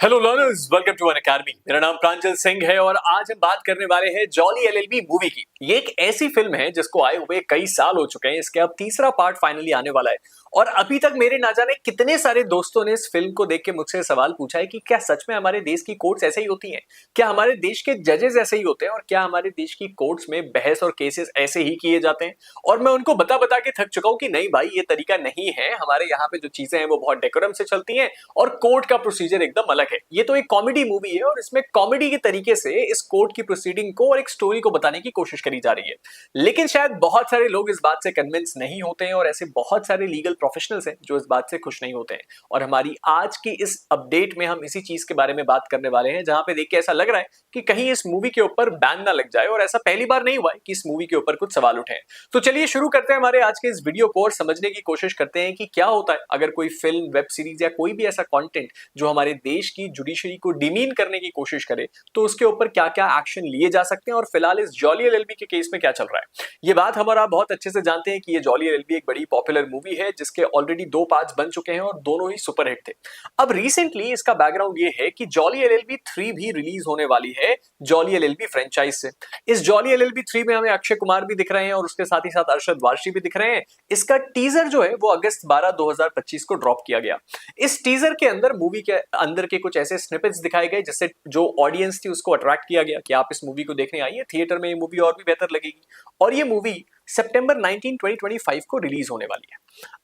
Hello learners, welcome to Unacademy. मेरा नाम प्रांजल सिंह है और आज हम बात करने वाले हैं जॉली एलएलबी मूवी की। ये एक ऐसी फिल्म है जिसको आए हुए कई साल हो चुके हैं। इसके अब तीसरा पार्ट फाइनली आने वाला है और अभी तक मेरे ना जाने कितने सारे दोस्तों ने इस फिल्म को देख के मुझसे सवाल पूछा है कि क्या सच में हमारे देश की कोर्ट्स ऐसे ही होती हैं, क्या हमारे देश के जजेस ऐसे ही होते हैं और क्या हमारे देश की कोर्ट्स में बहस और केसेस ऐसे ही किए जाते हैं। और मैं उनको बता बता के थक चुका हूं कि नहीं भाई, ये तरीका नहीं है। हमारे यहाँ पे जो चीजें हैं वो बहुत डेकोरम से चलती हैं और कोर्ट का प्रोसीजर एकदम अलग है। ये तो एक कॉमेडी मूवी है और इसमें कॉमेडी के तरीके से इस कोर्ट की प्रोसीडिंग को और एक स्टोरी को बताने की कोशिश करी जा रही है। लेकिन शायद बहुत सारे लोग इस बात से कन्विंस नहीं होते हैं और ऐसे बहुत सारे लीगल प्रोफेशनल्स हैं जो इस बात से खुश नहीं होते हैं। और हमारी आज की इस अपडेट में हम इसी चीज के बारे में बात करने वाले हैं, जहां पे देख के ऐसा लग रहा है कि कहीं इस मूवी के ऊपर बैन ना लग जाए। और ऐसा पहली बार नहीं हुआ है कि इस मूवी के ऊपर कुछ सवाल उठे हैं। तो चलिए शुरू करते हैं हमारे आज के इस वीडियो को और समझने की कोशिश करते हैं कि क्या होता है अगर कोई फिल्म, वेब सीरीज या कोई भी ऐसा कंटेंट जो हमारे देश की जुडिशरी को डिमीन करने की कोशिश करे तो उसके ऊपर क्या क्या एक्शन लिए जा सकते हैं और फिलहाल इस जॉली एलएलबी के केस में क्या चल रहा है। ये बात हमारा बहुत अच्छे से जानते हैं कि ये जॉली एलएलबी एक बड़ी पॉपुलर मूवी है जिसके ऑलरेडी 2 पार्ट्स बन चुके हैं और दोनों ही सुपरहिट थे। अब रिसेंटली इसका बैकग्राउंड ये है कि जॉली एलएलबी 3 भी रिलीज होने वाली है जॉली एलएलबी फ्रेंचाइज से। इस जॉली एलएलबी 3 में हमें अक्षय कुमार भी दिख रहे हैं और उसके साथ ही साथ अरशद वारसी भी दिख रहे हैं। इसका टीजर जो है वो अगस्त 12 2025 को ड्रॉप किया गया। इस टीजर के अंदर मूवी के अंदर के कुछ ऐसे स्निपेट्स दिखाए गए जिससे जो ऑडियंस थी उसको अट्रैक्ट किया गया कि आप इस मूवी को देखने आइए, थिएटर में ये मूवी और भी बेहतर लगेगी। और ये मूवी सितंबर 19 2025 को रिलीज होने वाली है।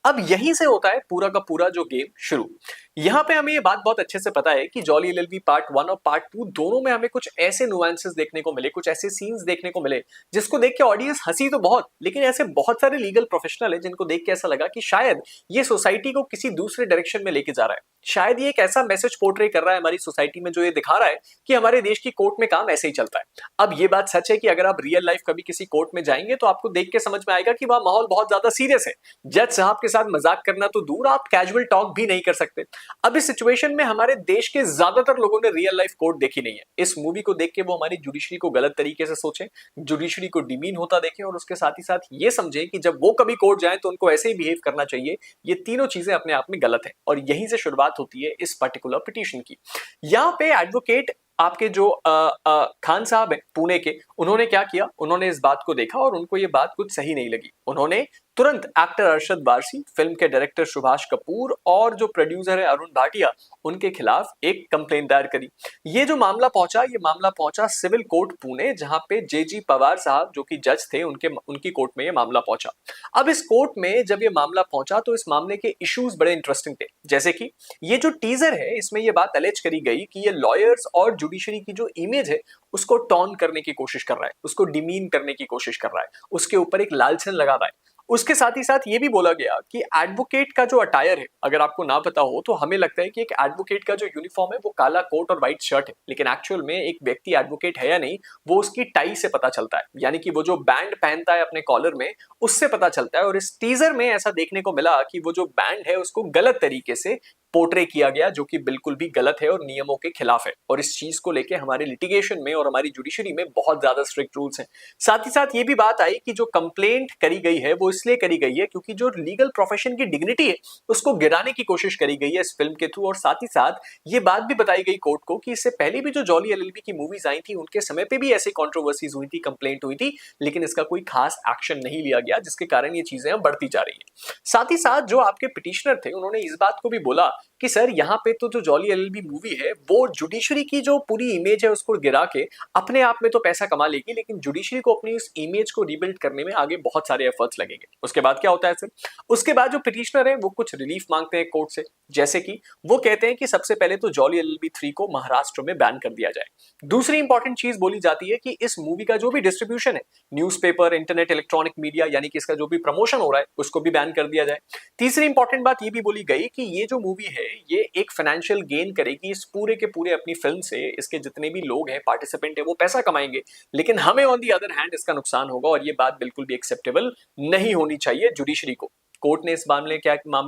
अब यहीं से होता है पूरा का पूरा जो गेम शुरू। यहां पे हमें ये बात बहुत अच्छे से पता है कि जॉली एलएलबी पार्ट 1 और पार्ट 2 दोनों में हमें कुछ ऐसे नुआंसेस देखने को मिले, कुछ ऐसे सीन्स देखने को मिले जिसको देख के ऑडियंस हंसी तो बहुत, लेकिन ऐसे बहुत सारे लीगल प्रोफेशनल है जिनको देख के ऐसा लगा कि शायद ये सोसाइटी को किसी दूसरे डायरेक्शन में लेके जा रहा है। शायद ये एक ऐसा मैसेज पोर्ट्रे कर रहा है हमारी सोसाइटी में जो ये दिखा रहा है कि हमारे देश की कोर्ट में काम ऐसे ही चलता है। अब ये बात सच है कि अगर आप रियल लाइफ कभी किसी कोर्ट में जाएंगे तो आपको देख के समझ में आएगा कि वहां माहौल बहुत ज्यादा सीरियस है। जज साहब के साथ मजाक करना तो दूर, आप कैजुअल टॉक भी नहीं कर सकते। अब इस सिचुएशन में हमारे देश के ज्यादातर लोगों ने रियल लाइफ कोर्ट देखी नहीं है। इस मूवी को देख के वो हमारी जुडिशरी को गलत तरीके से सोचे, जुडिशरी को डिमीन होता देखें और उसके साथ ही साथ ये समझे कि जब वो कभी कोर्ट जाए तो उनको ऐसे ही बिहेव करना चाहिए। ये तीनों चीजें अपने आप में गलत है और यहीं से शुरुआत होती है इस पर्टिकुलर पिटीशन की। यहाँ पे एडवोकेट आपके जो खान साहब हैं पुणे के, उन्होंने क्या किया, उन्होंने इस बात को देखा और उनको ये बात कुछ सही नहीं लगी। उन्होंने तुरंत एक्टर अरशद वारसी, फिल्म के डायरेक्टर सुभाष कपूर और जो प्रोड्यूसर है अरुण भाटिया, उनके खिलाफ एक कंप्लेन दायर करी। ये जो मामला पहुंचा, ये मामला पहुंचा सिविल कोर्ट पुणे, जहां पे जेजी पवार साहब जो कि जज थे उनकी कोर्ट में ये मामला पहुंचा। अब इस कोर्ट में जब ये मामला पहुंचा तो इस मामले के इश्यूज बड़े इंटरेस्टिंग थे। जैसे कि ये जो टीजर है इसमें ये बात अलेज करी गई कि ये लॉयर्स और जुडिशरी की जो इमेज है उसको टॉन करने की कोशिश कर रहा है, उसको डिमीन करने की कोशिश कर रहा है, उसके ऊपर एक लालछन लगा रहा है। उसके साथ ही साथ ये भी बोला गया कि एडवोकेट का जो अटायर है, अगर आपको ना पता हो तो हमें लगता है कि एक एडवोकेट का जो यूनिफॉर्म है वो काला कोट और व्हाइट शर्ट है, लेकिन एक्चुअल में एक व्यक्ति एडवोकेट है या नहीं वो उसकी टाई से पता चलता है, यानी कि वो जो बैंड पहनता है अपने कॉलर में उससे पता चलता है। और इस टीजर में ऐसा देखने को मिला कि वो जो बैंड है उसको गलत तरीके से पोर्ट्रे किया गया, जो कि बिल्कुल भी गलत है और नियमों के खिलाफ है। और इस चीज को लेके हमारे लिटिगेशन में और हमारी जुडिशरी में बहुत ज्यादा स्ट्रिक्ट रूल्स हैं। साथ ही साथ ये भी बात आई कि जो कंप्लेंट करी गई है वो इसलिए करी गई है क्योंकि जो लीगल प्रोफेशन की डिग्निटी है उसको गिराने की कोशिश करी गई है इस फिल्म के थ्रू। और साथ ही साथ ये बात भी बताई गई कोर्ट को कि इससे पहले भी जो जॉली एलएलबी की मूवीज आई थी उनके समय पे भी ऐसी कंट्रोवर्सीज हुई थी, कंप्लेंट हुई थी, लेकिन इसका कोई खास एक्शन नहीं लिया गया, जिसके कारण ये चीजें अब बढ़ती जा रही है। साथ ही साथ जो आपके पिटिशनर थे उन्होंने इस बात को भी बोला कि सर यहाँ पे तो जो जॉली एलएलबी मूवी है वो जुडिशरी की जो पूरी इमेज है उसको गिरा के अपने आप में तो पैसा कमा लेगी, लेकिन जुडिशरी को अपनी इस इमेज को रिबिल्ड करने में आगे बहुत सारे एफर्ट्स लगेंगे। उसके बाद क्या होता है सर, उसके बाद जो पिटिशनर है वो कुछ रिलीफ मांगते हैं कोर्ट से। जैसे कि वो कहते हैं कि सबसे पहले तो जॉली एलएलबी 3 को महाराष्ट्र में बैन कर दिया जाए। दूसरी इंपॉर्टेंट चीज बोली जाती है कि इस मूवी का जो भी डिस्ट्रीब्यूशन है, न्यूज़पेपर, इंटरनेट, इलेक्ट्रॉनिक मीडिया, यानी कि इसका जो भी प्रमोशन हो रहा है उसको भी बैन कर दिया जाए। तीसरी इंपॉर्टेंट बात ये भी बोली गई कि ये जो मूवी है ये एक फाइनेंशियल गेन करेगी इस पूरे के पूरे अपनी फिल्म से, इसके जितने भी लोग हैं, पार्टिसिपेंट है, वो पैसा कमाएंगे, लेकिन हमें ऑन दी अदर हैंड इसका नुकसान होगा और ये बात बिल्कुल भी एक्सेप्टेबल नहीं होनी चाहिए जुडिशरी को। कोर्ट ने इस मामले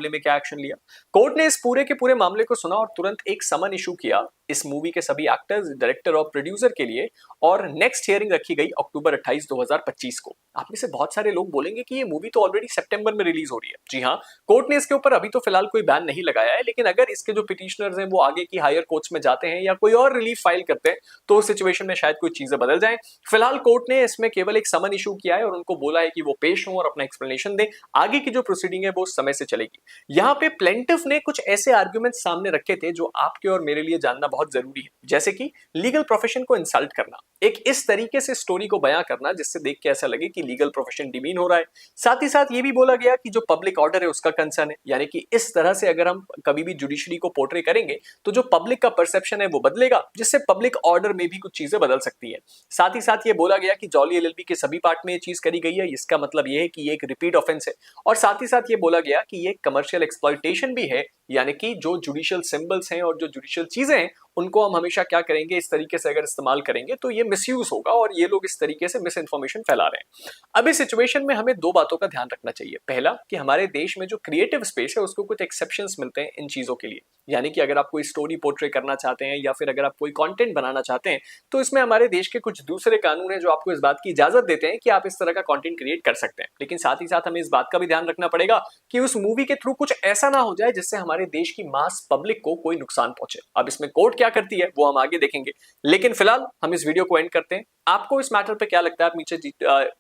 में क्या एक्शन लिया, कोर्ट ने इस पूरे के पूरे मामले को सुना और तुरंत एक समन इशू किया इस मूवी के सभी एक्टर्स, डायरेक्टर और प्रोड्यूसर के लिए, और नेक्स्ट हियरिंग रखी गई अक्टूबर 28, 2025 को। आप में से बहुत सारे लोग बोलेंगे कि ये मूवी तो ऑलरेडी सितंबर में रिलीज हो रही है। जी हाँ, कोर्ट ने इसके ऊपर अभी तो फिलहाल कोई बैन नहीं लगाया है, लेकिन अगर इसके जो पिटिशनर्स हैं वो आगे की हायर कोर्ट्स में जाते हैं या कोई और रिलीफ फाइल करते हैं तो उस सिचुएशन में शायद कोई चीजें बदल जाएं। फिलहाल कोर्ट ने इसमें केवल एक समन इशू किया है और उनको बोला है कि वो पेश हों और अपना एक्सप्लेनेशन दें। आगे की जो प्रोसीडिंग है वो उस समय से चलेगी। यहाँ पे प्लेंटिफ ने कुछ ऐसे आर्ग्यूमेंट सामने रखे थे जो आपके और मेरे लिए जानना बहुत जरूरी है, जैसे कि लीगल प्रोफेशन को इंसल्ट करना, एक इस तरीके से स्टोरी को बयां करना जिससे देख के ऐसा लगे कि लीगल प्रोफेशन डिमीन हो रहा है। साथ ही साथ ये भी बोला गया कि जो पब्लिक ऑर्डर है उसका कंसर्न है, यानी कि इस तरह से अगर हम कभी भी जुडिशरी को पोर्ट्रे करेंगे तो जो पब्लिक का परसेप्शन है वो बदलेगा, जिससे पब्लिक ऑर्डर में भी कुछ चीजें बदल सकती है। साथ ही साथ ये बोला गया कि जॉली एलएलबी के सभी पार्ट में ये चीज करी गई है, इसका मतलब ये है कि ये एक रिपीट ऑफेंस है। और साथ ही साथ ये बोला गया कि ये कमर्शियल एक्सप्लॉयटेशन भी है, यानी कि जो जुडिशियल सिंबल्स हैं और जो जुडिशियल चीजें हैं उनको हम हमेशा क्या करेंगे, इस तरीके से अगर इस्तेमाल करेंगे तो ये मिसयूज होगा और ये लोग इस तरीके से मिस इन्फॉर्मेशन फैला रहे हैं। अब इस सिचुएशन में हमें दो बातों का ध्यान रखना चाहिए। पहला, कि हमारे देश में जो क्रिएटिव स्पेस है उसको कुछ एक्सेप्शंस मिलते हैं इन चीजों के लिए, यानी कि अगर आप कोई स्टोरी पोर्ट्रे करना चाहते हैं या फिर अगर आप कोई कंटेंट बनाना चाहते हैं तो इसमें हमारे देश के कुछ दूसरे कानून हैं जो आपको इस बात की इजाजत देते हैं कि आप इस तरह का कंटेंट क्रिएट कर सकते हैं। लेकिन साथ ही साथ हमें इस बात का भी ध्यान रखना पड़ेगा कि उस मूवी के थ्रू कुछ ऐसा ना हो जाए जिससे हमारे देश की मास पब्लिक को कोई नुकसान पहुंचे। अब इसमें कोर्ट क्या करती है वो हम आगे देखेंगे, लेकिन फिलहाल हम इस वीडियो को एंड करते हैं। आपको इस मैटर पे क्या लगता है आप नीचे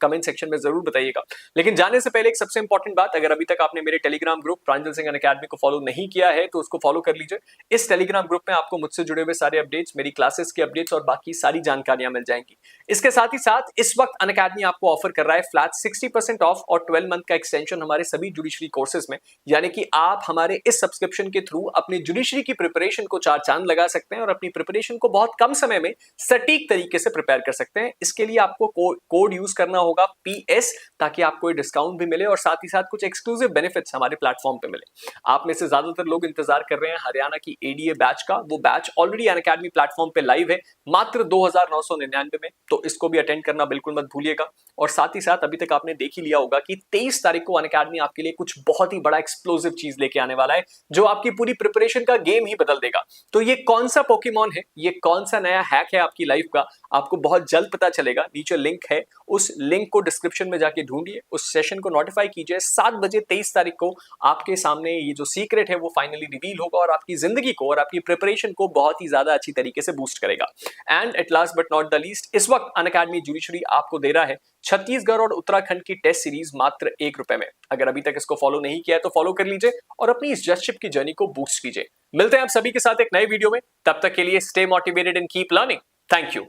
कमेंट सेक्शन में जरूर बताइएगा। लेकिन जाने से पहले एक सबसे इंपॉर्टेंट बात, अगर अभी तक आपने मेरे टेलीग्राम ग्रुप प्रांजल सिंह अनअकैडमी को फॉलो नहीं किया है तो उसको फॉलो कर लीजिए। इस टेलीग्राम ग्रुप में आपको मुझसे जुड़े हुए सारे अपडेट्स, मेरी क्लासेस के अपडेट्स और बाकी सारी जानकारियां मिल जाएंगी। इसके साथ ही साथ इस वक्त अनअकैडमी आपको ऑफर कर रहा है फ्लैट 60% ऑफ और 12 मंथ का एक्सटेंशन हमारे सभी जुडिशरी कोर्सेज में, यानी कि आप हमारे इस सब्सक्रिप्शन के थ्रू अपनी जुडिशरी की प्रिपरेशन को चार चांद लगा सकते हैं और अपनी प्रिपरेशन को बहुत कम समय में सटीक तरीके से प्रिपेयर कर सकते हैं। इसके लिए आपको कोड यूज करना होगा PS, ताकि आपको ये डिस्काउंट भी मिले और साथ ही साथ कुछ एक्सक्लूसिव बेनिफिट्स हमारे प्लेटफॉर्म पे मिले। आप में से ज्यादातर लोग इंतजार कर रहे हैं हरियाणा की ADA बैच का। वो बैच ऑलरेडी अनअकैडमी प्लेटफॉर्म पे लाइव है मात्र 2999 में, तो इसको भी अटेंड करना बिल्कुल मत भूलिएगा। और साथ ही साथ अभी तक आपने देख ही लिया होगा कि 23 तारीख को अनअकैडमी आपके लिए कुछ बहुत ही बड़ा एक्सप्लोसिव चीज लेके आने वाला है जो आपकी पूरी प्रिपरेशन का गेम ही बदल देगा। तो ये कौन सा पोकेमॉन है, ये कौन सा नया हैक है आपकी लाइफ का, आपको बहुत जल्द पता चलेगा। नीचे लिंक है, उस लिंक को डिस्क्रिप्शन में जाके ढूंढिए, उस सेशन को नोटिफाई कीजिए। 7 बजे 23 तारीख को आपके सामने ये जो सीक्रेट है वो फाइनली रिवील होगा और आपकी जिंदगी को और आपकी प्रिपरेशन को बहुत ही ज्यादा अच्छी तरीके से बूस्ट करेगा। And at last but not the least, इस वक्त अनअकैडमी जुडिशरी आपको दे रहा है छत्तीसगढ़ और उत्तराखंड की टेस्ट सीरीज मात्र ₹1 में। अगर अभी तक इसको फॉलो नहीं किया है तो फॉलो कर लीजिए और अपनी इस जजशिप की जर्नी को बूस्ट कीजिए। मिलते हैं आप सभी के साथ एक नए वीडियो में, तब तक के लिए stay motivated and keep learning. Thank you.